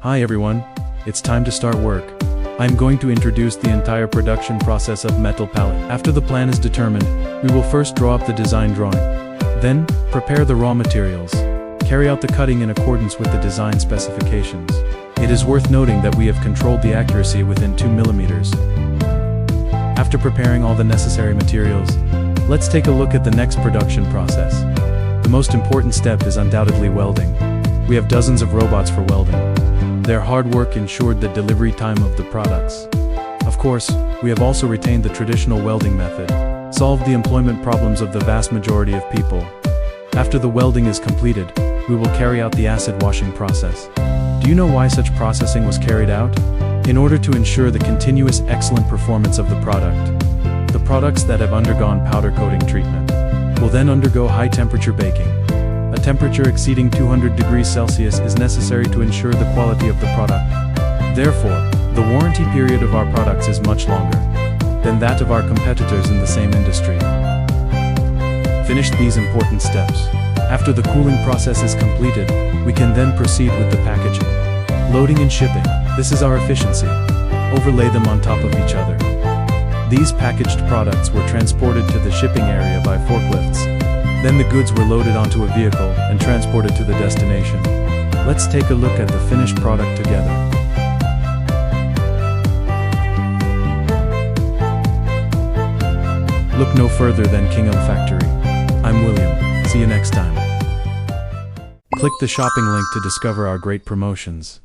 Hi everyone, it's time to start work. I'm going to introduce the entire production process of metal pallet. After the plan is determined, we will first draw up the design drawing. Then, prepare the raw materials. Carry out the cutting in accordance with the design specifications. It is worth noting that we have controlled the accuracy within 2 millimeters. After preparing all the necessary materials, let's take a look at the next production process. The most important step is undoubtedly welding. We have dozens of robots for welding. Their hard work ensured the delivery time of the products. Of course, we have also retained the traditional welding method, solved the employment problems of the vast majority of people. After the welding is completed, we will carry out the acid washing process. Do you know why such processing was carried out? In order to ensure the continuous excellent performance of the product. The products that have undergone powder coating treatment will then undergo high temperature baking. A temperature exceeding 200 degrees Celsius is necessary to ensure the quality of the product. Therefore, the warranty period of our products is much longer than that of our competitors in the same industry. Finish these important steps. After the cooling process is completed, we can then proceed with the packaging, loading and shipping. This is our efficiency. Overlay them on top of each other. These packaged products were transported to the shipping area by forklifts. Then the goods were loaded onto a vehicle and transported to the destination. Let's take a look at the finished product together. Look no further than Kingham Factory. I'm William. See you next time. Click the shopping link to discover our great promotions.